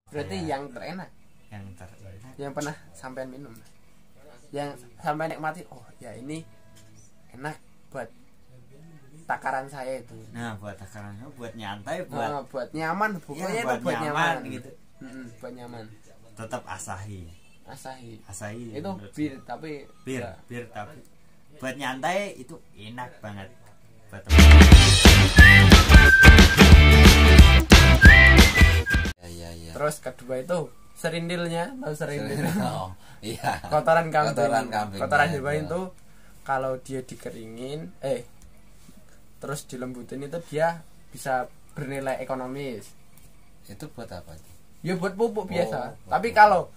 Berarti yang terenak. Yang pernah sampean minum. Yang sampai nikmati, oh ya ini enak buat takaran saya itu. Nah, buat takaran, buat nyantai, buat nyaman, pokoknya ya, buat nyaman gitu. Buat nyaman. Tetap Asahi. Itu bir tapi buat nyantai itu enak banget. Buat ya. Terus kedua itu serindilnya, tahu serindil? Oh, iya. Kotoran kambing. Kotoran ya, itu kalau dia dikeringin, terus dilembutin itu dia bisa bernilai ekonomis. Itu buat apa? Ya buat pupuk biasa. Tapi kalau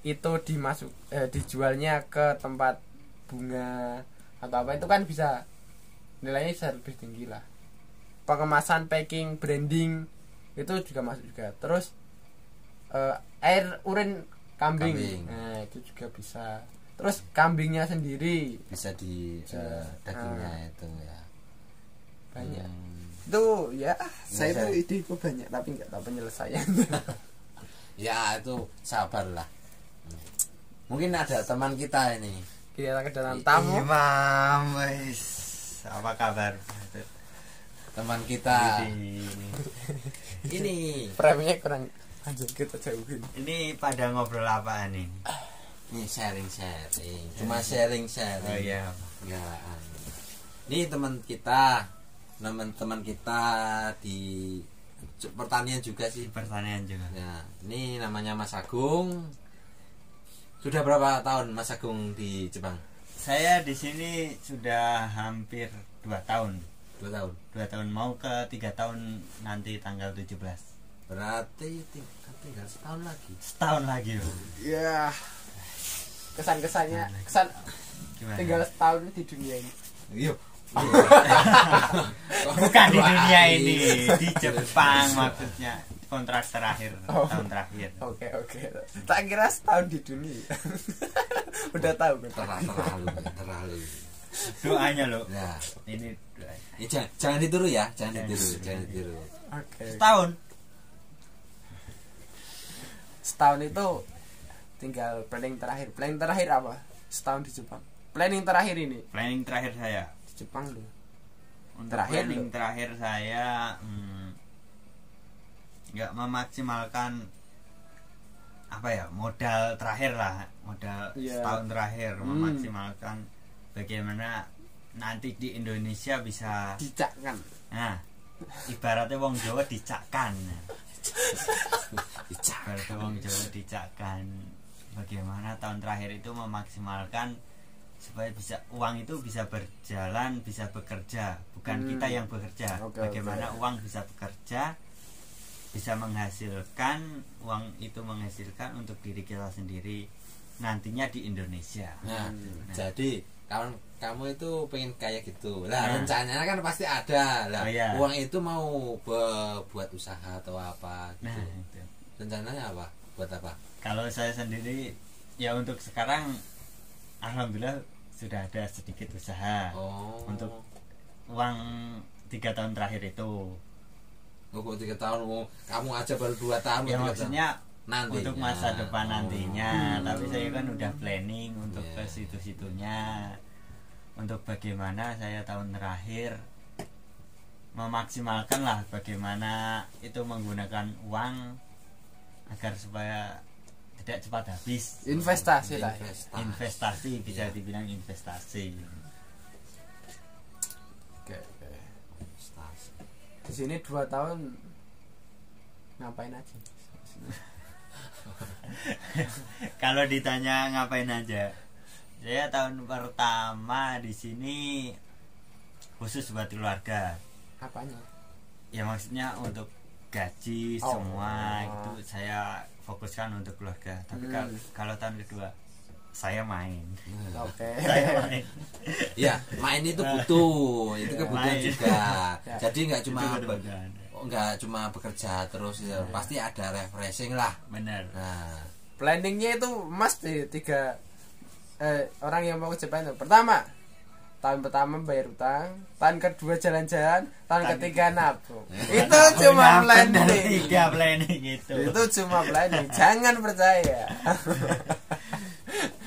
itu dijualnya ke tempat bunga atau apa itu kan bisa nilainya bisa lebih tinggi lah. Pengemasan, packing, branding itu juga masuk juga. Terus air urin kambing. Nah, itu juga bisa. Terus kambingnya sendiri bisa di dagingnya itu ya. Banyak. Itu ya saya tuh ide itu banyak tapi enggak tahu penyelesaian. Ya itu sabarlah. Mungkin ada teman kita ini. Kita kedatangan tamu. Imam, apa kabar? Teman kita. Ini frame-nya kurang anjir, kita jauhin. Ini pada ngobrol apaan ini? Ini sharing. Cuma sharing. Oh iya. Ya. Ini teman kita di pertanian juga sih. Pertanian juga. Ya, ini namanya Mas Agung. Sudah berapa tahun Mas Agung di Jepang? Saya di sini sudah hampir 2 tahun. 2 tahun. 2 tahun mau ke 3 tahun nanti tanggal 17. Berarti tinggal setahun lagi. Setahun lagi. Ya. Kesan-kesannya, gimana? Tinggal setahun di dunia ini. Yuk. Bukan di dunia ini, di Jepang maksudnya. Kontrak terakhir, tahun terakhir. Oke. Tak kira setahun di dunia. Udah tahu kan? Terlalu. Doanya loh. Nah, ini jangan ditiru ya, jangan ditiru. Oke. Setahun itu tinggal planning terakhir. Planning terakhir apa? Setahun di Jepang. Planning terakhir ini. Planning terakhir saya di Jepang loh. Untuk planning terakhir saya nggak memaksimalkan modal terakhir lah, setahun terakhir memaksimalkan bagaimana nanti di Indonesia bisa dicakkan. Nah, ibaratnya wong Jawa dicakkan. Ibaratnya wong Jawa dicakkan. Bagaimana tahun terakhir itu memaksimalkan supaya uang itu bisa berjalan, bisa bekerja, bukan kita yang bekerja. Bagaimana uang bisa bekerja, bisa menghasilkan, uang itu menghasilkan untuk diri kita sendiri nantinya di Indonesia. Nah. Jadi kamu itu pengen kayak gitu lah. Rencananya kan pasti ada lah. Uang itu mau buat usaha atau apa gitu. Itu. Rencananya apa? Buat apa? Kalau saya sendiri ya untuk sekarang alhamdulillah sudah ada sedikit usaha. Untuk uang 3 tahun terakhir itu. 3 tahun, kamu aja baru 2 tahun. Ya maksudnya nantinya. Untuk masa depan nantinya. Tapi saya kan udah planning untuk ke situ-situnya. Untuk bagaimana saya tahun terakhir memaksimalkan lah bagaimana itu menggunakan uang agar supaya tidak cepat habis. Investasi lah. Investasi bisa dibilang investasi. Oke. Di sini 2 tahun ngapain aja? Kalau ditanya ngapain aja, saya tahun pertama di sini khusus buat keluarga. Apanya? Ya maksudnya untuk gaji semua itu saya fokuskan untuk keluarga. Tapi kalau tahun kedua saya main. Saya main. Ya, main itu butuh, itu kebutuhan juga. Jadi nggak cuma bekerja terus ya. Pasti ada refreshing lah. Benar. Nah, planningnya itu Mas di 3 orang yang mau ke Jepang itu. Pertama, tahun pertama bayar utang, tahun kedua jalan-jalan, tahun ketiga nabung. Itu cuma planning. 3 planning itu. Itu cuma planning. Jangan percaya.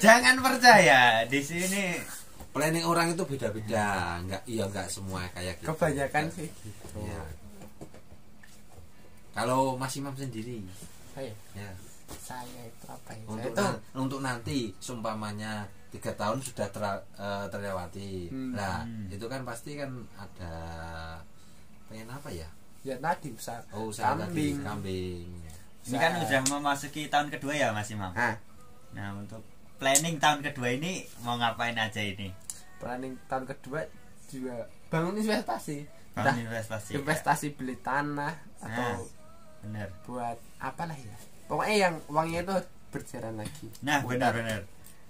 Jangan percaya. Di sini planning orang itu beda-beda. Enggak semua kayak gitu. Kebanyakan sih. Ya. Kalau Mas Imam sendiri, saya itu apa ya? Untuk nanti seumpamanya 3 tahun sudah terlewati. Nah, itu kan pasti kan ada pengen apa ya? Ya tadi usaha kambing. Ini kan udah memasuki tahun kedua ya Mas Imam. Nah, untuk planning tahun kedua ini mau ngapain aja ini? Planning tahun kedua juga bangun investasi. Investasi beli tanah atau bener. Buat apalah ya. Pokoknya yang uangnya itu berjalan lagi. Nah, benar.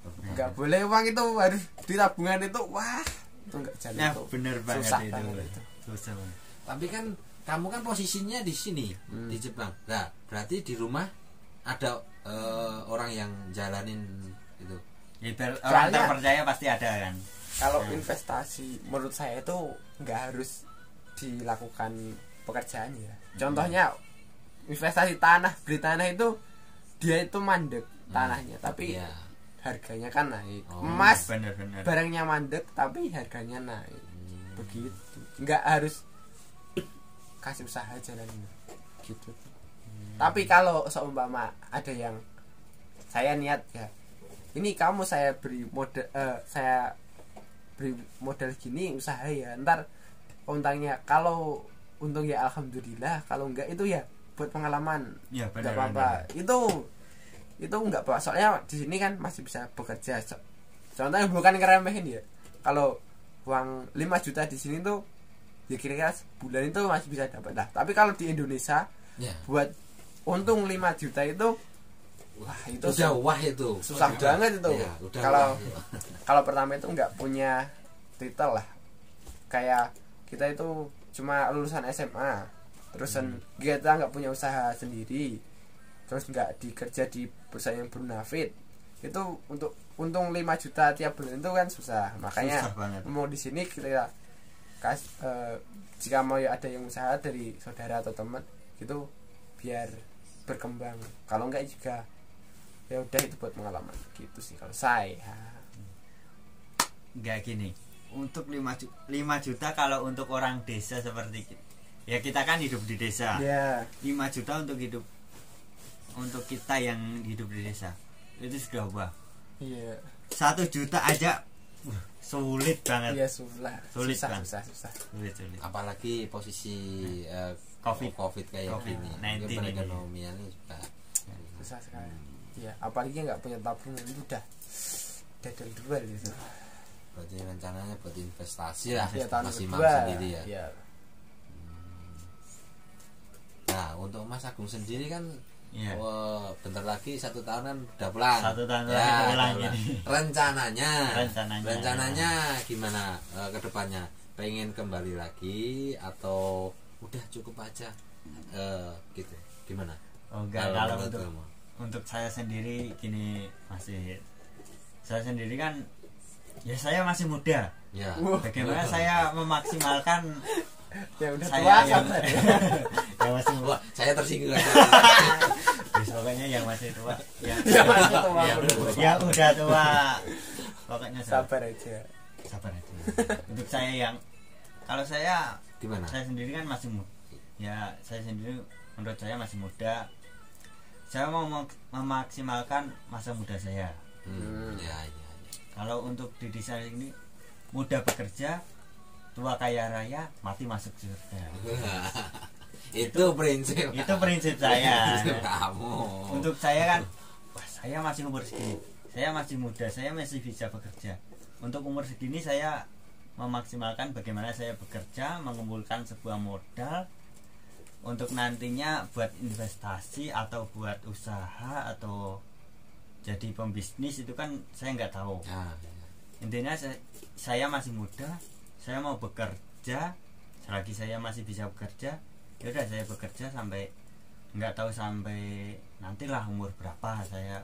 Enggak boleh uang itu harus di tabungan itu. Wah, itu enggak jalan. Nah, bener banget susah itu. Itu. Susah banget. Tapi kan kamu kan posisinya di sini, di Jepang. Nah, berarti di rumah ada orang yang jalanin itu. Orang terpercaya pasti ada kan. Kalau investasi menurut saya itu enggak harus dilakukan pekerjaan ya. Contohnya investasi tanah, beli tanah itu dia itu mandek tanahnya, tapi harganya kan naik. Emas bener. Barangnya mandek tapi harganya naik. Begitu. Enggak harus kasih usaha jalan gitu. Tapi kalau seumpama ada yang saya niat ya, ini kamu saya beri modal gini usaha ya, ntar untangnya kalau untung ya alhamdulillah, kalau enggak itu ya buat pengalaman. Ya benar. Enggak apa-apa. Itu enggak apa, soalnya di sini kan masih bisa bekerja. Contohnya bukan ngeremehin ya. Kalau uang 5 juta di sini tuh ya kira-kira sebulan itu masih bisa dapat lah. Tapi kalau di Indonesia buat untung 5 juta itu itu susah banget itu. Kalau pertama itu enggak punya titel lah. Kayak kita itu cuma lulusan SMA, terus kita nggak punya usaha sendiri, terus nggak dikerja di perusahaan yang bonafit, itu untuk untung 5 juta tiap bulan itu kan susah. Makanya mau di sini kita jika mau ada yang usaha dari saudara atau teman gitu biar berkembang. Kalau enggak juga ya udah itu buat pengalaman gitu sih kalau saya. Enggak gini. Untuk 5 juta kalau untuk orang desa seperti kita. Ya kita kan hidup di desa. 5 juta untuk hidup untuk kita yang hidup di desa. Itu sudah wah. 1 juta aja sulit banget. Iya, susah. Apalagi posisi COVID kayak gini. Perekonomiannya juga susah sekali. Ya, apalagi nggak punya tabungan itu udah dadal dua gitu. Berarti rencananya buat investasi lah Mas Imam sendiri ya. Nah, untuk Mas Agung sendiri kan bentar lagi 1 tahun kan udah pulang. 1 tahun lagi pulang ini. Rencananya gimana ke depannya? Pengen kembali lagi atau udah cukup aja gitu? Gimana? Kalau untuk saya sendiri gini, saya sendiri kan ya saya masih muda. Bagaimana saya memaksimalkan ya udah tua kan. Ya masih tua. Saya tersinggung. Pokoknya yang masih tua. Ya udah tua. Pokoknya sabar aja. Untuk saya yang kalau saya gimana? Saya sendiri kan masih muda. Ya, saya sendiri menurut saya masih muda. Saya mau memaksimalkan masa muda saya. Kalau untuk di desa ini muda bekerja, tua kaya raya, mati masuk surga. Itu prinsip saya. Kamu. Untuk saya kan, saya masih umur segini, saya masih muda, saya masih bisa bekerja. Untuk umur segini saya memaksimalkan bagaimana saya bekerja, mengumpulkan sebuah modal untuk nantinya buat investasi atau buat usaha atau jadi pembisnis, itu kan saya nggak tahu. Intinya saya masih muda, saya mau bekerja. Selagi saya masih bisa bekerja, ya udah saya bekerja sampai nggak tahu sampai nantilah umur berapa. Saya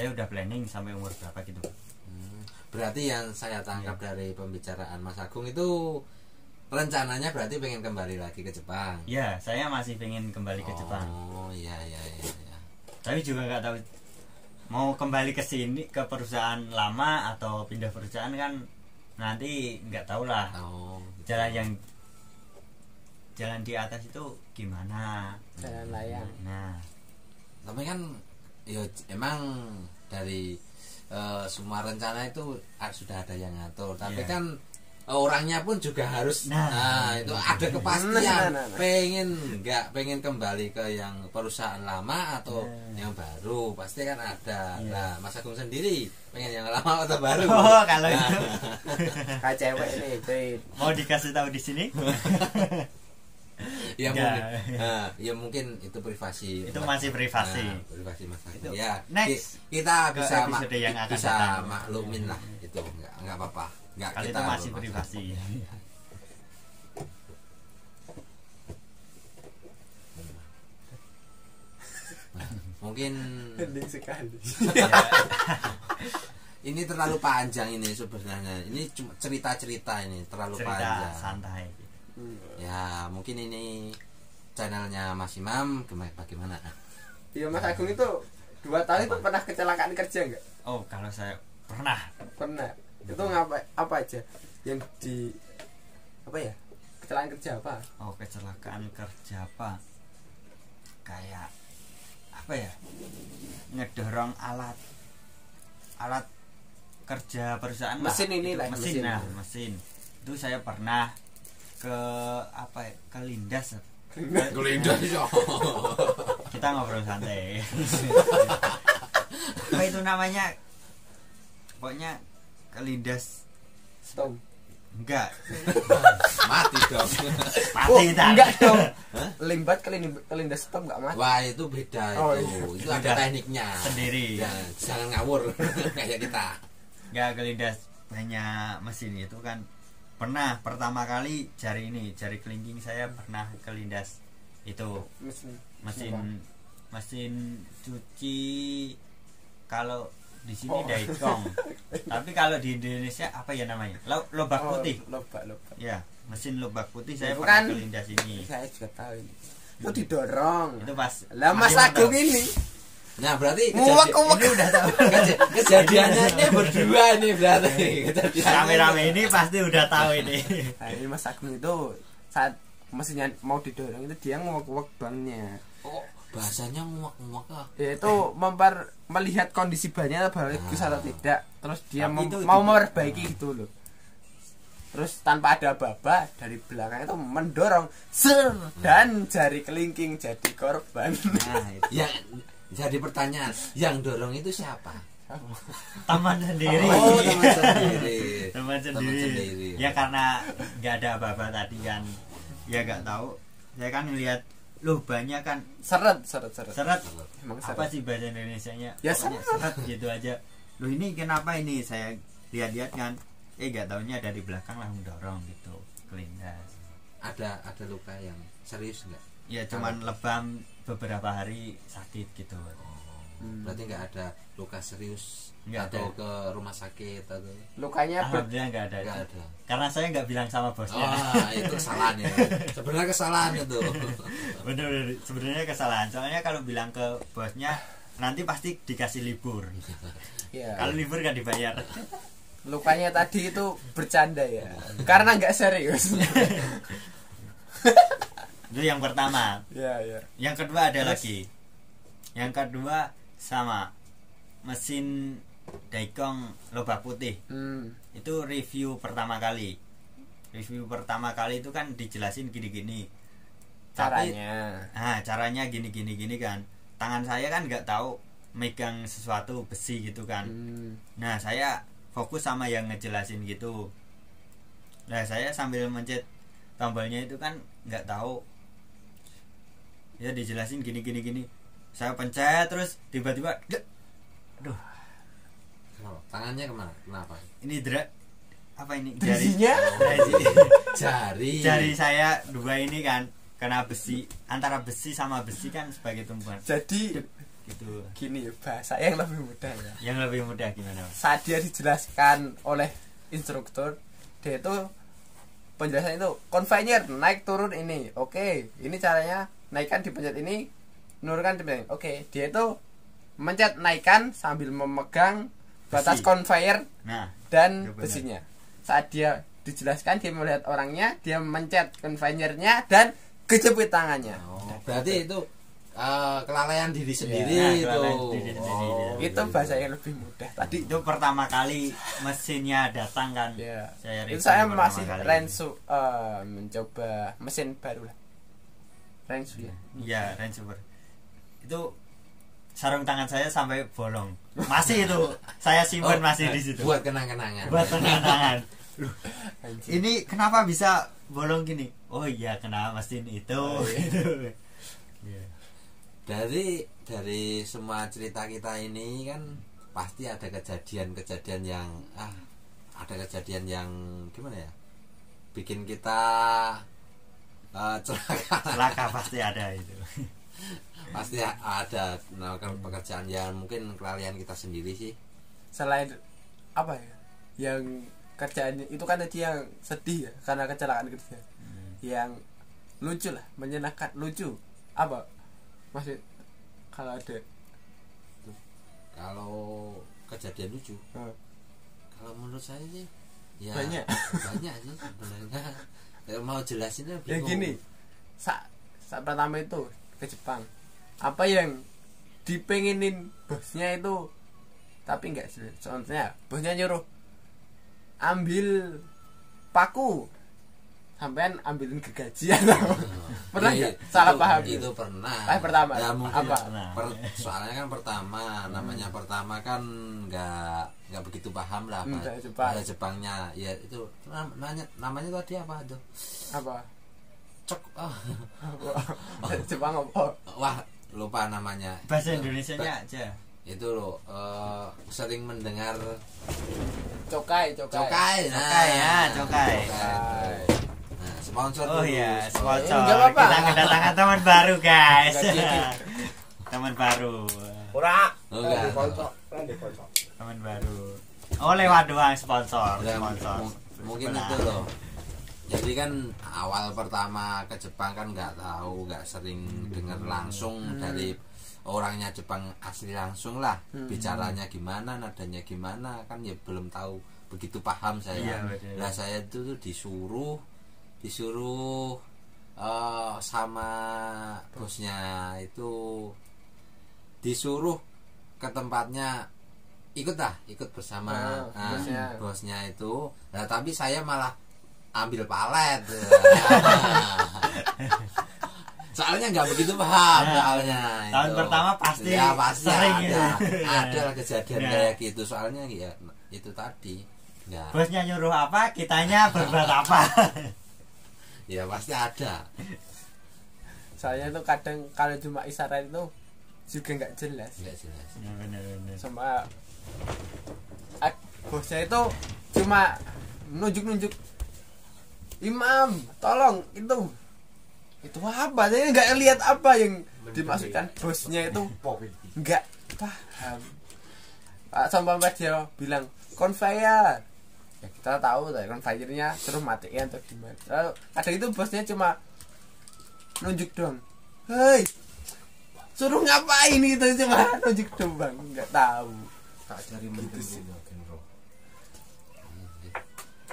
udah planning sampai umur berapa gitu. berarti yang saya tangkap dari pembicaraan Mas Agung itu rencananya berarti pengen kembali lagi ke Jepang. Ya, saya masih pengen kembali ke Jepang. Oh, iya. Tapi juga nggak tahu mau kembali ke sini ke perusahaan lama atau pindah perusahaan kan nanti nggak tahu lah. Gitu. Jalan di atas itu gimana? Jalan layang. Nah, tapi kan ya emang dari semua rencana itu sudah ada yang ngatur. Tapi kan orangnya pun juga harus itu ada kepastian. Pengen kembali ke yang perusahaan lama atau yang baru, pasti kan ada. Nah, Mas Agung sendiri pengen yang lama atau baru? Oh, kalau itu kayak cewek nih, mau dikasih tahu di sini? Ya mungkin itu privasi. Itu masih privasi. Privasi Mas Agung. Itu Ya, next kita bisa bisa maklumin lah itu. Enggak apa-apa. Kalau itu masih privasi. Mungkin sekali. Ini terlalu panjang ini sebenarnya. Ini cuma cerita-cerita ini terlalu panjang. Santai. Ya, mungkin ini channelnya Mas Imam bagaimana? Iya, Mas Agung itu 2 tahun itu pernah kecelakaan kerja enggak? Oh, kalau saya pernah. Itu apa aja yang di kecelakaan kerja apa? Oh, kecelakaan kerja apa? Kayak apa ya? Ngedorong alat kerja perusahaan mesin lah. Ini lah mesin. Itu saya pernah ke Lindas. Kita ngobrol santai. Apa itu namanya? Pokoknya kelindas stop. Enggak. Mati dong. Enggak dong. Limbat kelindas stop enggak mati. Wah, itu beda itu. Itu ada tekniknya sendiri. Ya, jangan ngawur kayak kita. Enggak kelindas banyak mesin itu kan. Pernah pertama kali jari kelingking saya pernah kelindas itu mesin cuci. Kalau di sini daikong. Tapi kalau di Indonesia apa ya namanya? Lobak putih. Lobak. Ya, mesin lobak putih saya itu pernah kan kelindas ini. Saya juga tahu ini. Itu didorong. Itu pas. Lah Mas Agung ini. Nah, berarti ini udah tahu. Kejadiannya ini berdua nih berarti. Rame-rame ini pasti udah tahu ini. Nah, ini Mas Agung itu saat mesinnya mau didorong itu dia nguak-nguak bannya. Oh, bahasanya nguak-nguak lah. Itu melihat kondisi bannya bagus atau tidak. Terus dia mau memperbaiki gitu loh. Terus tanpa ada baba dari belakang itu mendorong dan jari kelingking jadi korban. Nah, itu. Ya, jadi pertanyaan, yang dorong itu siapa? Teman sendiri. Oh, teman sendiri. Ya karena nggak ada apa-apa tadi kan. Ya nggak tahu. Saya kan ngelihat banyak kan seret. Emang apa sih bahasa Indonesianya? Ya seret gitu aja. Ini kenapa ini? Saya lihat-lihat kan. Nggak taunya dari belakang langsung dorong gitu. Kelindas. Ada luka yang serius nggak? Ya cuman lebam beberapa hari sakit gitu. Berarti nggak ada luka serius nggak atau ada. Ke rumah sakit atau lukanya alhamdulillah nggak ada. Karena saya nggak bilang sama bosnya. Itu kesalahan ya. Sebenarnya kesalahan itu. Bener sebenarnya kesalahan. Soalnya kalau bilang ke bosnya nanti pasti dikasih libur. Ya. Kalau libur nggak dibayar. Lukanya tadi itu bercanda ya. Karena nggak serius. Itu yang pertama. Ya. Yang kedua ada lagi. Yang kedua sama mesin daikong lobak putih. Itu review pertama kali. Review pertama kali itu kan dijelasin gini-gini. Caranya. Caranya gini kan. Tangan saya kan nggak tahu megang sesuatu besi gitu kan. Nah, saya fokus sama yang ngejelasin gitu. Nah, saya sambil mencet tombolnya itu kan nggak tahu. Ya dijelasin gini. Saya pencet terus tiba-tiba aduh. Tangannya kemana? Kenapa? Ini apa ini? Jarinya? Jari saya dua ini kan kena besi. Antara besi sama besi kan sebagai tumpuan. Jadi gitu. Gini bahasa yang lebih mudah ya. Yang lebih mudah gimana Mas? Saat dia dijelaskan oleh instruktur, dia itu penjelasan itu conveyor naik turun ini. Oke, ini caranya naikkan dipencet ini, nurunkan dipencet. Oke, dia itu mencet naikkan sambil memegang batas Besi. conveyor Nah, dan ya benar. besinya. Saat dia dijelaskan, dia melihat orangnya, dia mencet conveyornya dan kejepit tangannya. Oh, berarti itu kelalaian diri sendiri Nah, itu. kelalaian diri sendiri. Itu bahasa yang lebih mudah. Tadi itu pertama kali mesinnya datang kan. ya, Saya itu review saya pertama masih kali. Rensu mencoba mesin baru lah. Rensu ya. Iya, Range Rover. Itu sarung tangan saya sampai bolong. Masih itu saya simpan masih di situ. Buat kenang-kenangan. Buat tangan-tangan. Anjir. Ini kenapa bisa bolong gini? Oh iya, kena mesin itu. Oh, iya. Gitu. Iya. Dari semua cerita kita ini kan pasti ada kejadian-kejadian yang ada kejadian yang gimana ya? Bikin kita Celaka pasti ada itu. pasti ada melakukan pekerjaan yang mungkin kelalaian kita sendiri sih. Selain apa ya? Yang kerjaannya itu kan tadi yang sedih ya karena kecelakaan kerja. Yang lucu lah, menyenangkan, lucu. Apa? Masih kalau ada Kalau kejadian lucu, kalau menurut saya sih ya banyak sih sebenarnya. Mau jelasinnya ya bingung. gini. Saat pertama itu ke Jepang, apa yang dipengenin bosnya itu tapi enggak sih. Contohnya bosnya nyuruh ambil paku, sampean ambilin gergaji atau pernah nggak salah paham itu pernah. Pertama Ya, mungkin apa? soalnya kan pertama namanya pertama kan nggak begitu paham lah Bahasa Jepang. bahasa Jepangnya ya itu namanya tadi apa tuh Apa? cok Jepang apa? wah lupa namanya. Bahasa Indonesianya aja. Itu loh sering mendengar Cokai. cokai Cokai. Nah, sponsor Oh dulu. iya, Sponsor. sponsor. Nggak apa-apa. Kita kedatangan teman baru, guys. Gaji. Teman baru. Ora. Oh, enggak. Kocok. Teman baru. Oh, lewat doang sponsor. Ya, Sponsor. mungkin Benar. itu loh. Jadi kan awal pertama ke Jepang kan nggak tahu, nggak sering dengar langsung dari orangnya Jepang asli langsung lah, bicaranya gimana, nadanya gimana, kan ya belum tahu begitu paham saya. Iya, betul. Nah saya itu tuh disuruh sama bosnya itu disuruh ke tempatnya, ikut bersama bosnya itu. Nah tapi saya malah ambil palet. Soalnya nggak begitu paham soalnya. Tahun itu. pertama pasti Ya pasti sering ada lah kejadian Nah. kayak gitu. Soalnya ya itu tadi nggak. Bosnya nyuruh apa, kitanya berbuat apa. Ya pasti ada. Saya tuh kadang kalau cuma isyarat itu juga nggak jelas. Nggak jelas. Benar. Sama bosnya itu cuma nunjuk imam tolong itu apa, saya nggak lihat apa yang dimaksudkan bosnya itu, nggak paham. Sampai dia bilang conveyor, ya kita tahu lah conveyornya terus matiin atau gimana. Lalu kadang itu bosnya cuma nunjuk doang, hei suruh ngapain itu, cuma nunjuk doang, nggak tahu. Tak cari menteri Genro.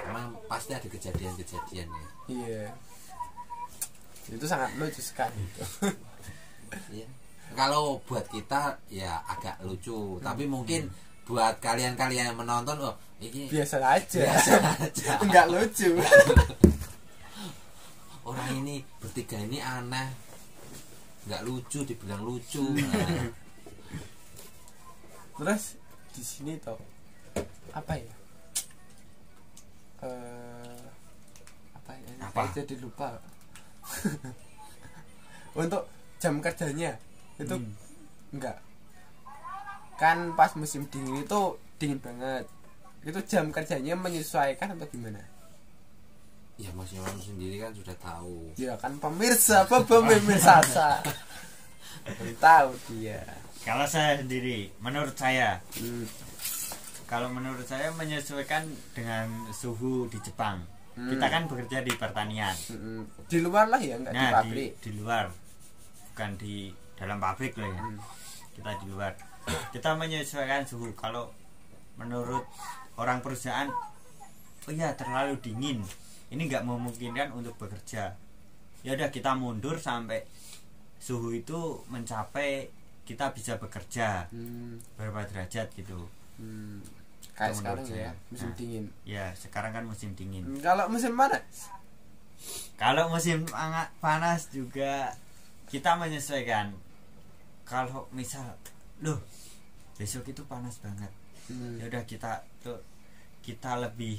Emang pasti ada kejadian-kejadian ya. Iya, itu sangat lucu sekali. Iya. Kalau buat kita ya agak lucu, tapi mungkin buat kalian-kalian yang menonton, oh ini Biasa aja, aja. nggak lucu. Orang ini bertiga ini aneh, nggak lucu, dibilang lucu. Nah, Terus di sini toh apa ya? Apa ya? Apa? Saya jadi lupa. Untuk jam kerjanya itu enggak. Kan pas musim dingin itu dingin banget. Itu jam kerjanya menyesuaikan atau gimana? ya masing-masing sendiri kan sudah tahu. Ya kan pemirsa, apa pemirsa? Belum tahu dia. Kalau saya sendiri, menurut saya, kalau menurut saya menyesuaikan dengan suhu di Jepang. Kita kan bekerja di pertanian. Di luar lah ya, nggak di Nah, pabrik. di luar, bukan di dalam pabrik loh ya. Kita di luar. Kita menyesuaikan suhu. Kalau menurut orang perusahaan, oh ya terlalu dingin, ini nggak memungkinkan untuk bekerja. Ya udah kita mundur sampai suhu itu mencapai kita bisa bekerja berapa derajat gitu. Kayak Itu sekarang menurut ya, saya. musim Nah, dingin. Ya sekarang kan musim dingin. Kalau musim panas, Kalau musim panas juga kita menyesuaikan. Kalau misal, loh besok itu panas banget, ya udah kita lebih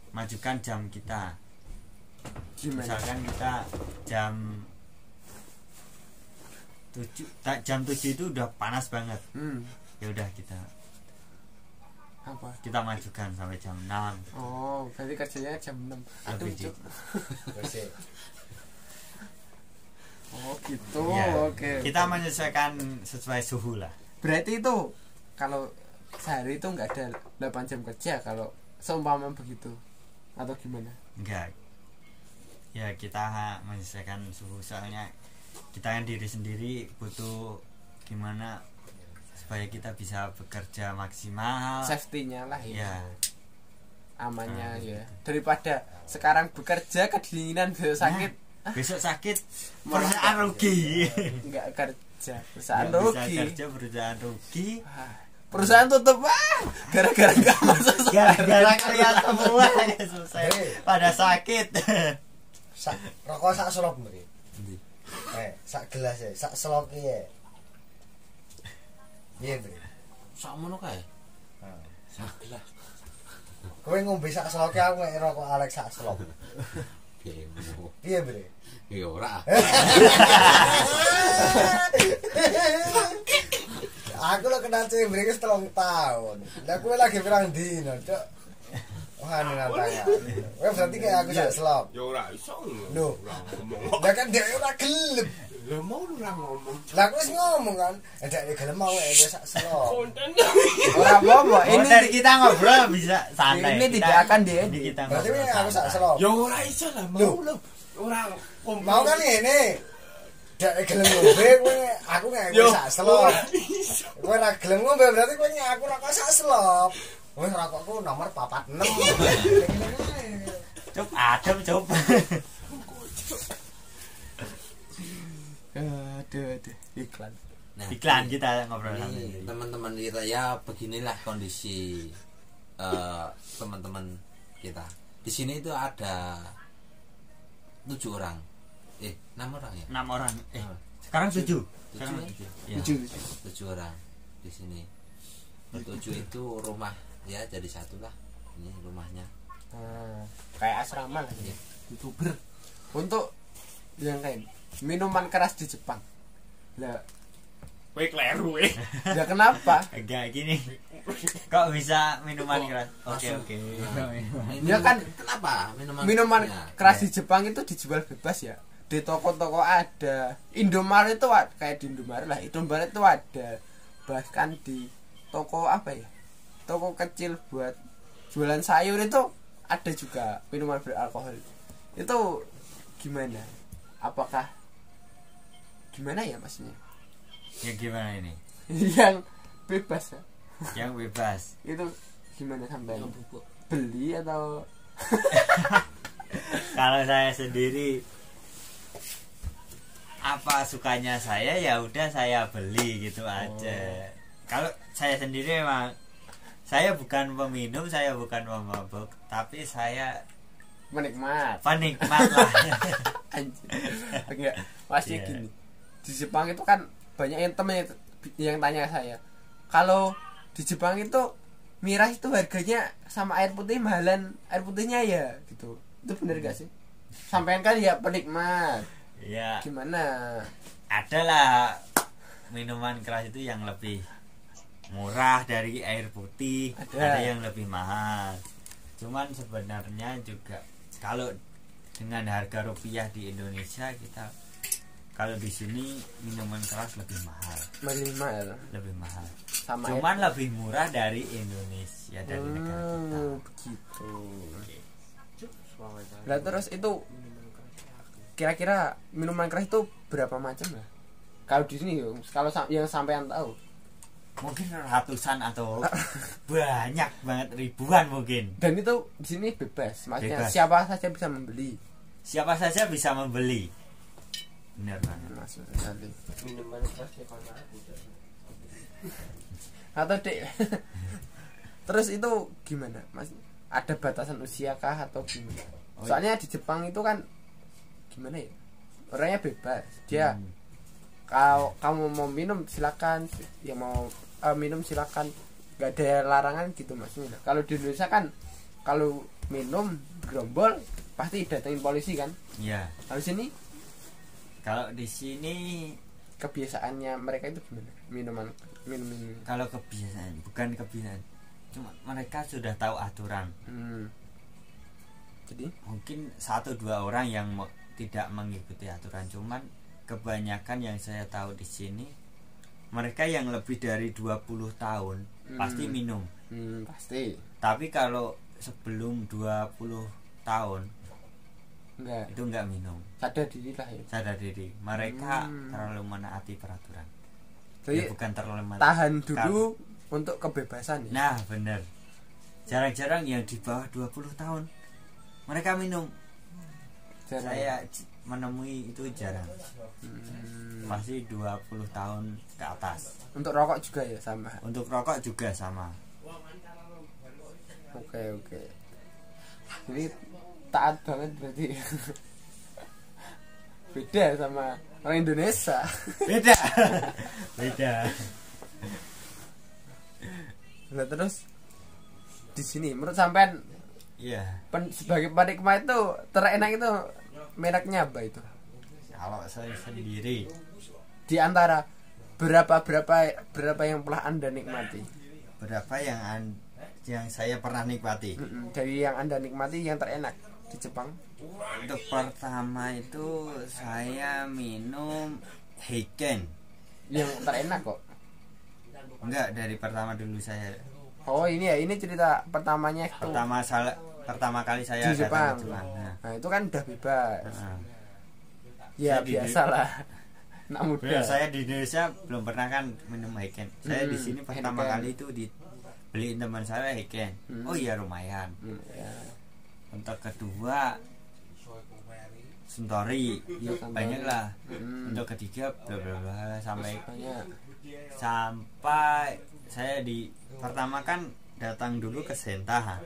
majukan jam kita. gimana? Misalkan kita jam 7 itu udah panas banget, ya udah kita Apa? majukan sampai jam 6. Oh, berarti kerjanya jam 6. Aduh, Lebih Cuk. Oh, gitu. Ya, Oke. kita menyesuaikan sesuai suhu lah. Berarti itu kalau sehari itu nggak ada 8 jam kerja kalau seumpama begitu atau gimana? Enggak. Ya kita menyesuaikan suhu, soalnya kita yang diri sendiri butuh gimana supaya kita bisa bekerja maksimal. Safety-nya lah ya. Ya, Amannya Nah, ya. gitu. Daripada sekarang bekerja kedinginan besok sakit, besok sakit, Malah perusahaan rugi. nggak kerja, perusahaan Nggak bisa rugi. kerja, perusahaan rugi. Ah, perusahaan tutup, gara-gara nggak masuk Gara-gara kalian semua ya selesai pada sakit. Rokok sak selop mriki. Sak gelas ya, sak selop ya. Iya, Bre. Sakmono kae. Nah. Sak gelas. Kowe ngombe sak selop aku nek rokok Alex sak selop. Bemo. Piye, Bre? Ya ora. Aku lo kenal Cimbre wis 3 tahun. Lah kowe lagi pirang dino, Cuk? Wah, ini nantangnya. Kowe berarti kayak aku sak selop. Ya ora iso. Loh. Ora ngomong. Lah kan dia ora gelem. Lah mau ora ngomong. Lah aku wis ngomong kan, ndak gelem mau kowe sak selop. Konten. Orang apa? Ini Ini kita ngobrol bisa santai. Ini tidak akan diedit. Ini kita Berarti ngobrol aku sak santai. selop. Ya ora iso lah mau Loh. lho. Ora Mau kan ngene. Ndak gelem ngombe kowe, aku nek kowe sak selop. Kowe ora gelem ngombe berarti kowe nek aku rokok sak selop. Wis rokokku nomor 46. Cup adem cup. aduh, iklan. Nah, Iklan kita ngobrol ini santai. teman-teman kita ya beginilah kondisi teman-teman kita. Di sini itu ada 7 orang. 6 orang ya? 6 orang. Ah. Sekarang 7. Tujuh Sekarang ya? 7. Ya. 7 orang di sini. 7 itu rumah ya, jadi satu lah. Ini rumahnya. Kayak asrama lah ya. Ya. YouTuber. Untuk yang lain, minuman keras di Jepang. Lah, kowe kleru ya kenapa? Enggak gini. Kok bisa minuman Kok keras? Oke langsung- oke. Ya kan, kenapa minuman Ya. keras di Jepang itu dijual bebas ya. Di toko-toko ada. Indomaret itu kayak di Indomaret lah. Indomaret itu ada. Bahkan di toko apa ya? Toko kecil buat jualan sayur itu ada juga minuman beralkohol. Itu gimana? Apakah gimana ya maksudnya? Ya gimana ini? Yang bebas ya? Yang bebas. Itu gimana sampai beli atau Kalau saya sendiri apa sukanya saya ya udah saya beli gitu aja. Kalau saya sendiri memang saya bukan peminum, saya bukan pemabuk, tapi saya menikmat? penikmat lah. Anjir. Enggak, pasti Iya. gini. Di Jepang itu kan banyak yang temen yang tanya saya. Kalau di Jepang itu miras itu harganya sama air putih mahalan air putihnya ya gitu. Itu bener gak sih? Sampean kan ya penikmat. Ya, Gimana? adalah minuman keras itu yang lebih murah dari air putih, ada yang lebih mahal. Cuman sebenarnya juga kalau dengan harga rupiah di Indonesia kita kalau di sini minuman keras lebih mahal. Lebih mahal. Sama Cuman lebih murah dari Indonesia, dari negara kita. Begitu. Lah terus itu kira-kira minuman keras itu berapa macam lah? Kalau di sini kalau yang sampean tahu. Mungkin ratusan atau banyak banget, ribuan mungkin. Dan itu di sini bebas, maksudnya Bebas. siapa saja bisa membeli. Siapa saja bisa membeli. Benar banget. Masuk sekali. Minuman keras ya kalau aku. Atau dek. Terus itu gimana, Mas? Ada batasan usia kah atau gimana? Oh, Soalnya di Jepang itu kan gimana ya? Orangnya bebas. Dia kalau kamu mau minum silakan, yang mau minum silakan, nggak ada larangan gitu maksudnya. Kalau di Indonesia kan kalau minum gerombol pasti datengin polisi kan. Iya. Habis ini Kalau di sini kebiasaannya mereka itu gimana? Minum. kalau kebiasaan, bukan kebiasaan. Cuma mereka sudah tahu aturan. Jadi Mungkin 1-2 orang yang tidak mengikuti aturan, cuman kebanyakan yang saya tahu di sini mereka yang lebih dari 20 tahun pasti minum. pasti. Tapi kalau sebelum 20 tahun itu enggak minum. Sadar diri lah ya. Sadar diri. Mereka terlalu menaati peraturan. Jadi Bukan terlalu tahan dulu untuk kebebasan ya. Nah, benar. Jarang-jarang yang di bawah 20 tahun mereka minum. Jarang. Saya menemui itu jarang. Pasti 20 tahun ke atas. Untuk rokok juga ya sama. Untuk rokok juga sama. Oke. Jadi taat banget berarti. Beda sama orang Indonesia. Beda. Nah terus di sini menurut sampean Iya. sebagai penikmat itu terenak itu mereknya apa itu? Kalau saya sendiri Di antara berapa yang pernah Anda nikmati? berapa yang saya pernah nikmati. Dari yang Anda nikmati yang terenak di Jepang? Untuk pertama itu saya minum Heiken. Yang terenak kok. Enggak, dari pertama dulu saya. Oh ini ya, ini cerita pertamanya itu Pertama kali saya di Jepang. datang ke Jepang. Nah itu kan udah bebas. Ya Saya biasalah. Anak muda. Ya, saya di Indonesia belum pernah kan minum Heiken. Saya di sini pertama Heineken. kali itu dibeliin teman saya Heiken. Oh iya lumayan. Ya. Untuk kedua Suntory, Iya, Suntory. banyak lah. Untuk ketiga bla bla bla sampai Banyak. saya pertama kan datang dulu ke Senta.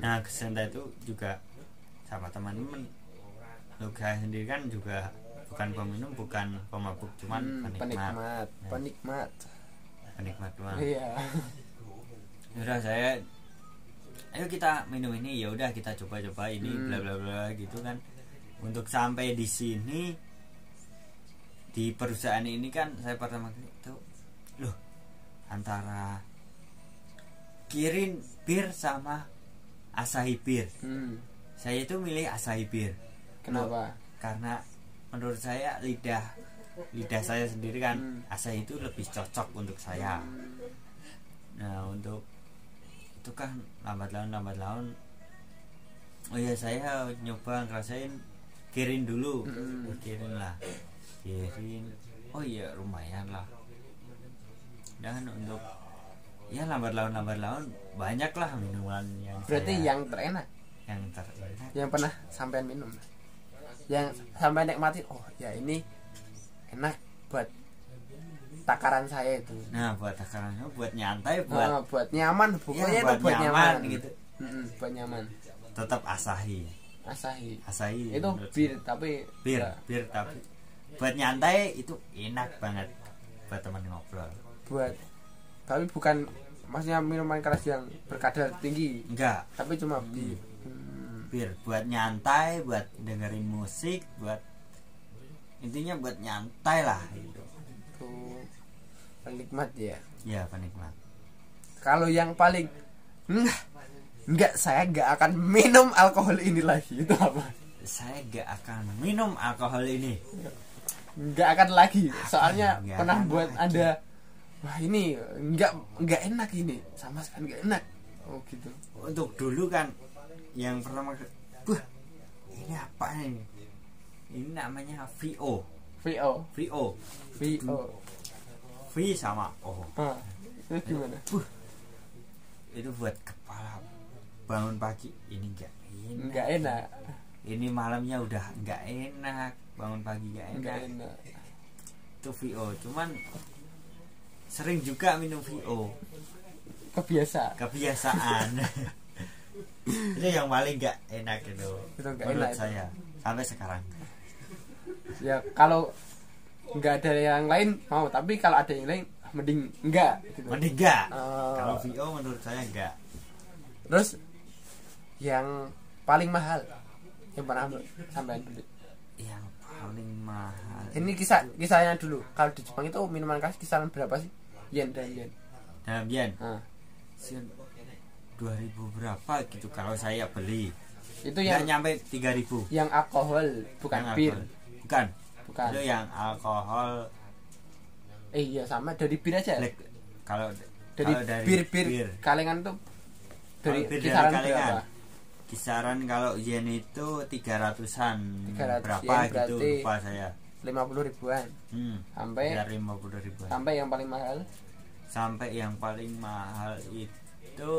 Nah ke Senta itu juga sama teman-teman. Lu saya sendiri kan juga bukan peminum, bukan pemabuk, cuman penikmat doang. Iya. Udah saya, ayo kita minum ini, ya udah kita coba-coba ini bla bla bla gitu kan. Untuk sampai di sini di perusahaan ini kan saya pertama kali itu loh, antara Kirin bir sama Asahi bir. Saya itu milih Asahi bir. Kenapa? Karena menurut saya lidah saya sendiri kan Asahi itu lebih cocok untuk saya. Nah untuk itu kan lambat laun oh ya saya nyoba ngerasain Kirin dulu. Kirin oh iya lumayan lah. Dan untuk ya lambat laun banyak lah minuman yang Berarti yang terenak yang pernah sampean minum, yang sampean nikmati, oh ya ini enak buat takaran saya itu. Nah buat takaran, buat nyantai, buat nyaman, pokoknya ya, itu buat nyaman gitu. Buat nyaman. Tetap Asahi itu bir tapi buat nyantai itu enak banget buat teman ngobrol. Tapi bukan maksudnya minuman keras yang berkadar tinggi. Enggak, tapi cuma bir buat nyantai, buat dengerin musik, buat intinya buat nyantai lah gitu. Tuh penikmat ya. Ya penikmat. Kalau yang paling enggak, saya enggak akan minum alkohol ini lagi, itu apa? Saya enggak akan minum alkohol ini. nggak akan lagi. Soalnya Nggak pernah akan buat lagi. Anda, wah ini nggak enak ini, sama sekali nggak enak. Oh gitu. Untuk dulu kan yang pertama, wah ini apa ini? Ini namanya VO. VO. VO. VO. V sama O. Itu gimana? Itu buat kepala. Bangun pagi ini Nggak enak. Ini malamnya udah nggak enak. Bangun pagi nggak Nggak enak. enak. Itu VO. Cuman sering juga minum VO. Kebiasaan. Itu yang paling nggak enak itu. Itu nggak menurut enak. saya sampai sekarang. Ya kalau nggak ada yang lain mau, tapi kalau ada yang lain mending enggak gitu. Mending nggak. Oh. Kalau VO menurut saya nggak. Terus yang paling mahal yang pernah sampai beli. Yang paling mahal. Ini kisahnya dulu. Kalau di Jepang itu minuman keras kisaran berapa sih? Yen dan yen. Dalam yen. Nah, 2000 berapa gitu kalau saya beli. itu Nggak yang nyampe 3000. yang alkohol bukan Yang bir. alkohol. Bukan. Itu yang alkohol. Iya sama dari bir aja. Black. Kalau Dari bir kalengan tuh dari Kalau bir kisaran dari kalengan, berapa? Kisaran kalau yen itu 300-an 300 berapa yen gitu berarti lupa saya. 50 ribuan. Sampai Sekitar 50 ribuan. sampai yang paling mahal. Sampai yang paling mahal itu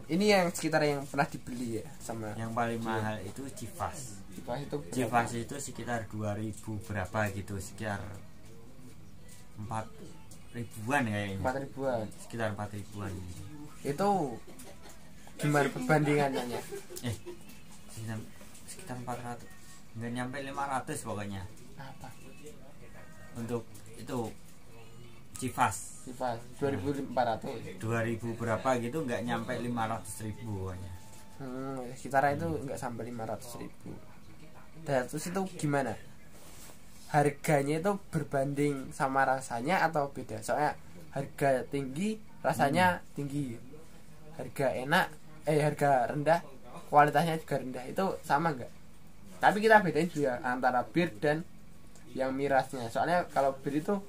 Ini yang sekitar yang pernah dibeli ya sama yang paling mahal itu Civas. Civas itu berapa? Civas itu sekitar 2000 berapa gitu, sekitar 4 ribuan kayaknya. 4 ribuan. Sekitar 4 ribuan. Itu gimana perbandingannya? Sekitar 400. Enggak nyampe 500 pokoknya. Apa? Untuk itu Civas. Civas 2400. 2000 berapa gitu, nggak nyampe 500.000 pokoknya. Sekitar itu nggak sampai 500 ribu. Dan terus itu gimana? Harganya itu berbanding sama rasanya atau beda? Soalnya harga tinggi, rasanya tinggi. Harga enak, harga rendah, kualitasnya juga rendah. Itu sama nggak? Tapi kita bedain dulu ya antara bir dan yang mirasnya. Soalnya kalau bir itu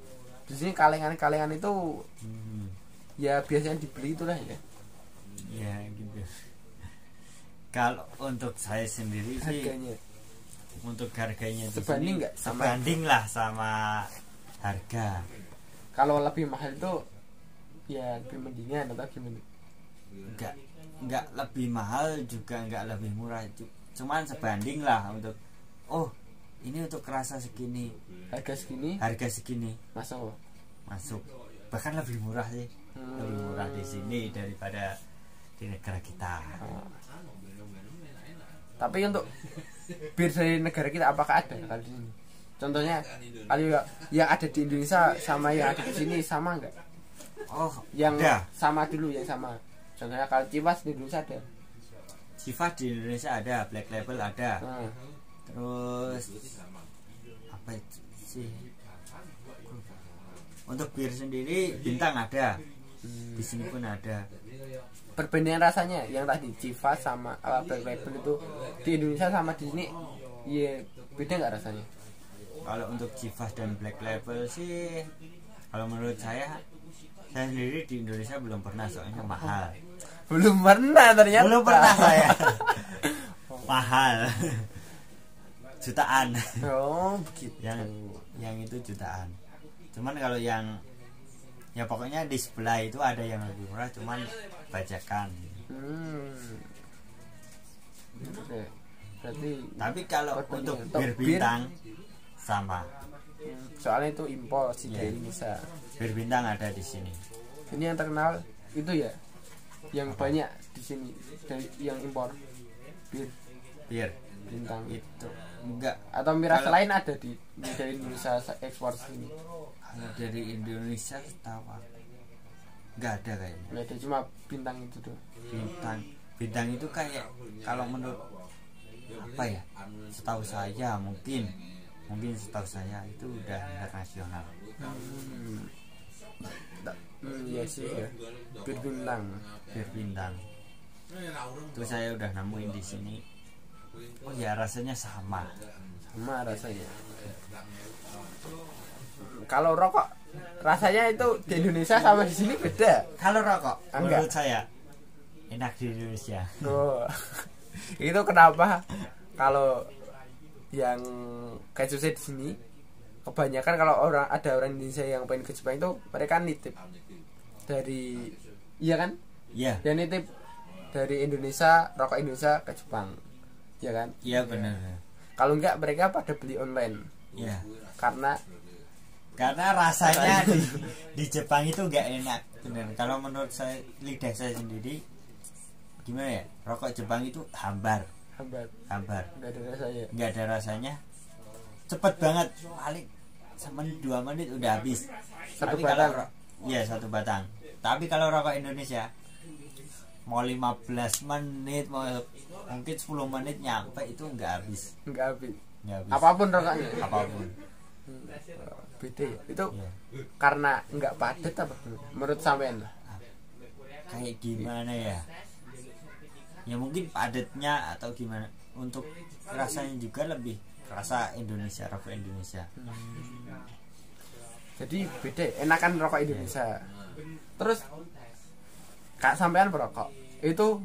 di sini kalengan-kalengan itu ya biasanya dibeli itulah ya. Ya gitu. Kalau untuk saya sendiri sih Harganya untuk harganya di sebanding sini nggak sama? sebanding lah sama harga. Kalau lebih mahal itu ya lebih mendingan atau gimana? Enggak lebih mahal juga enggak lebih murah, cuman sebanding lah. Untuk ini untuk rasa segini, Harga segini masuk bahkan lebih murah sih. Lebih murah di sini daripada di negara kita. Tapi untuk bir dari negara kita apakah ada kalau di sini? Contohnya kalau yang ada di Indonesia sama yang ada di sini sama enggak? Yang ada. sama dulu yang sama. Contohnya kalau Civas di Indonesia ada. Civas di Indonesia ada, Black Label ada. Terus apa itu sih? Untuk bir sendiri Bintang ada. Di sini pun ada. Perbandingan rasanya yang tadi Civas sama Black Label itu di Indonesia sama di sini ya beda nggak rasanya? Kalau untuk Civas dan Black Label sih, kalau menurut saya sendiri di Indonesia belum pernah, soalnya mahal. Belum pernah ternyata. Belum pernah saya. Mahal. Jutaan. Oh begitu. Yang itu jutaan. Cuman kalau yang ya pokoknya di sebelah itu ada yang lebih murah, cuman bajakan. Oke. Berarti Tapi kalau untuk bir bir Bintang sama. soalnya itu impor sih dari Indonesia. Bir Bintang ada di sini. Ini yang terkenal itu ya, yang banyak di sini dari yang impor bir Bintang Itu enggak, atau miras kalau lain ada dari Indonesia ekspor sini. kalau dari Indonesia tahu enggak ada kayaknya. Nggak ada, cuma Bintang itu tuh. Bintang itu kayak, kalau menurut apa ya, setahu saya mungkin setahu saya itu udah internasional. Iya sih ya. Bir Bintang. Itu saya udah nemuin di sini. oh ya rasanya sama rasanya. Kalau rokok rasanya itu di Indonesia sama di sini beda. kalau rokok Enggak. menurut saya enak di Indonesia. Oh. Itu kenapa kalau yang kayak susah di sini kebanyakan kalau ada orang Indonesia yang pengen ke Jepang itu mereka nitip dari iya kan? Iya. Dia nitip dari Indonesia, rokok Indonesia ke Jepang. Iya kan? Iya benar. Kalau enggak mereka pada beli online. Iya. Karena Rasanya di Jepang itu enggak enak. Benar. Kalau menurut saya lidah saya sendiri gimana ya? Rokok Jepang itu hambar. enggak ada rasanya. Enggak ada rasanya. Cepet banget. Paling sama 2 menit udah habis. Satu Tapi batang. Iya, 1 batang. Tapi kalau rokok Indonesia mau 15 menit, mau mungkin 10 menit nyampe itu enggak habis. Enggak habis. Enggak habis. Apapun rokoknya. Apapun. Beda ya. Itu Iya. karena enggak padat apa menurut sampean? Kayak gimana ya? Ya mungkin padatnya atau gimana. Untuk rasanya juga lebih rasa Indonesia, rokok Indonesia. Jadi beda, enakan rokok Indonesia. Terus kak sampean perokok itu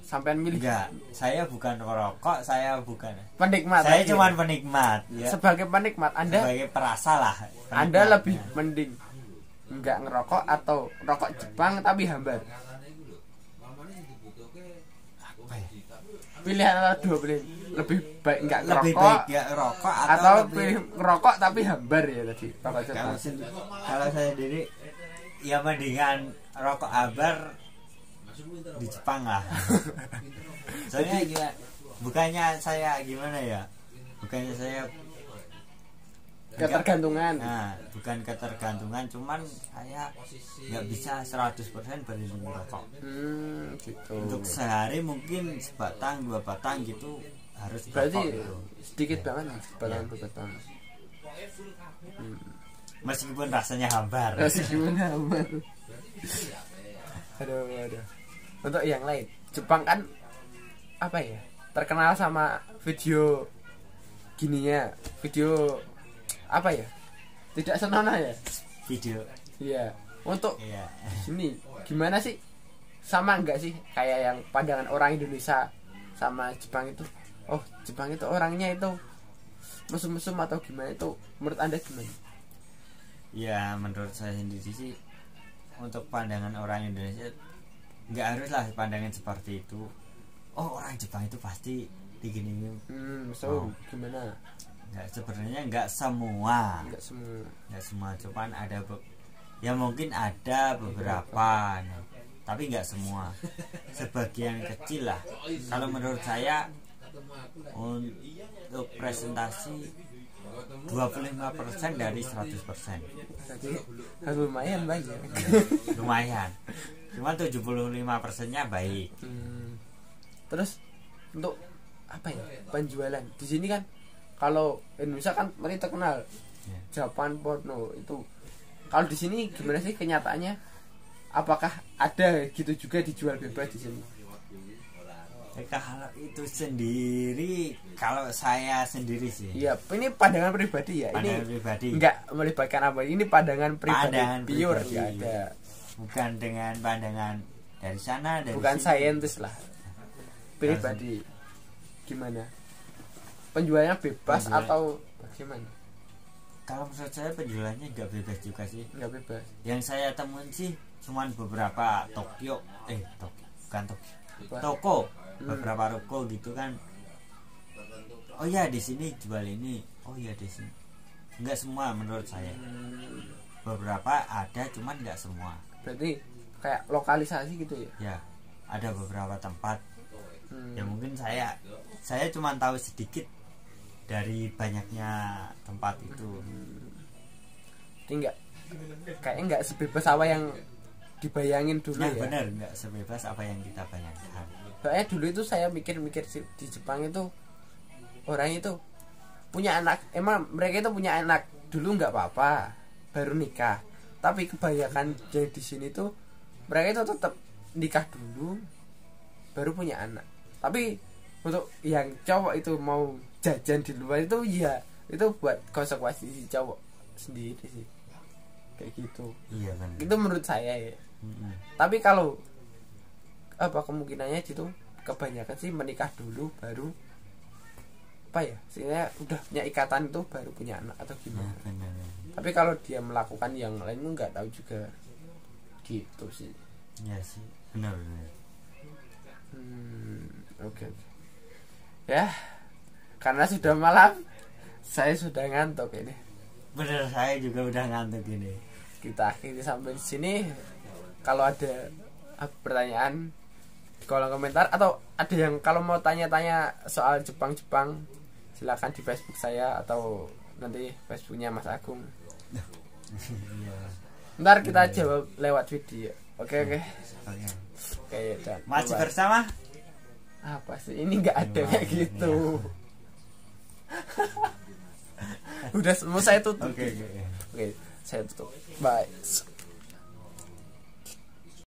sampean milih? Enggak, saya bukan perokok, saya bukan. Penikmat. Saya aja. cuma penikmat. Ya. Sebagai penikmat, Anda Sebagai perasa lah. Anda penikmat. lebih mending enggak ngerokok atau rokok Jepang tapi hambar. Apa ya? Pilihan antara dua pilih. Lebih baik enggak Lebih ngerokok baik ya rokok atau lebih- pilih ngerokok tapi hambar ya tadi. Rokok Jepang. kalau saya sendiri ya mendingan rokok abar di Jepang lah. Soalnya gila, bukannya saya gimana ya, bukannya saya Ketergantungan. nah bukan ketergantungan, cuman saya nggak bisa 100% berhenti merokok. Gitu. Untuk sehari mungkin sebatang 2 batang gitu harus Berarti merokok gitu. sedikit banget nih, batang batang. Meskipun rasanya hambar. Gimana hambar? Aduh. Untuk yang lain, Jepang kan apa ya? Terkenal sama video gininya, video apa ya? Tidak senonoh ya? Video. Iya. Untuk Iya. ini gimana sih? Sama enggak sih kayak yang pandangan orang Indonesia sama Jepang itu? Oh, Jepang itu orangnya itu mesum-mesum atau gimana itu? Menurut Anda gimana? Ya menurut saya sendiri sih untuk pandangan orang Indonesia nggak haruslah pandangan seperti itu. Oh orang Jepang itu pasti begini. Gimana? Nggak, sebenarnya nggak semua, Enggak semua. nggak semua, cuman ada ya mungkin ada beberapa, tapi nggak semua, sebagian kecil lah. Kalau menurut saya untuk presentasi 25% dari 100%. Jadi lumayan banyak. Lumayan. Cuma 75%-nya baik. Terus untuk apa ya? Penjualan. Di sini kan kalau Indonesia kan mereka terkenal Ya. Japan porno itu. Kalau di sini gimana sih kenyataannya? Apakah ada gitu juga dijual bebas di sini? Kalau itu sendiri, kalau saya sendiri sih. Iya, ini pandangan pribadi ya. Pandangan Ini pribadi. enggak melibatkan apa. Ini pandangan pribadi. Pandangan Pure pribadi. enggak ada. Bukan dengan pandangan dari sana, dari Bukan sini. saintis lah. Pribadi. Gimana? Penjualnya bebas Penjual- atau bagaimana? Kalau menurut saya penjualannya nggak bebas juga sih. Enggak bebas. Yang saya temuin sih cuman beberapa Tokyo, bukan Tokyo, toko, beberapa toko gitu kan. Oh ya di sini jual ini, oh ya di sini. Nggak semua menurut saya. Beberapa ada, cuman nggak semua. Berarti kayak lokalisasi gitu ya? Ya, ada beberapa tempat. Ya mungkin saya cuma tahu sedikit dari banyaknya tempat itu. Jadi kayaknya enggak sebebas apa yang dibayangin dulu Nah ya. benar, nggak sebebas apa yang kita bayangkan. Soalnya dulu itu saya mikir-mikir di Jepang itu orang itu punya anak, emang mereka itu punya anak dulu nggak apa-apa, baru nikah. Tapi kebanyakan yang di sini tuh mereka itu tetap nikah dulu baru punya anak. Tapi untuk yang cowok itu mau jajan di luar itu ya itu buat konsekuensi si cowok sendiri sih kayak gitu. Iya kan. Itu menurut saya ya. Tapi kalau apa kemungkinannya itu kebanyakan sih menikah dulu baru apa ya sehingga udah punya ikatan itu baru punya anak atau gimana. Tapi kalau dia melakukan yang lain nggak tahu juga gitu sih. Ya sih benar. Oke. Ya karena sudah malam saya sudah ngantuk ini. Bener, saya juga udah ngantuk ini. Kita akhiri sampai di sini. Kalau ada pertanyaan di kolom komentar atau ada yang kalau mau tanya-tanya soal Jepang silakan di Facebook saya atau nanti Facebooknya Mas Agung. Ntar kita jawab lewat video. Oke. Dan masih bersama apa sih ini nggak ada kayak gitu. Udah semua saya tutup. Oke, saya tutup. Bye.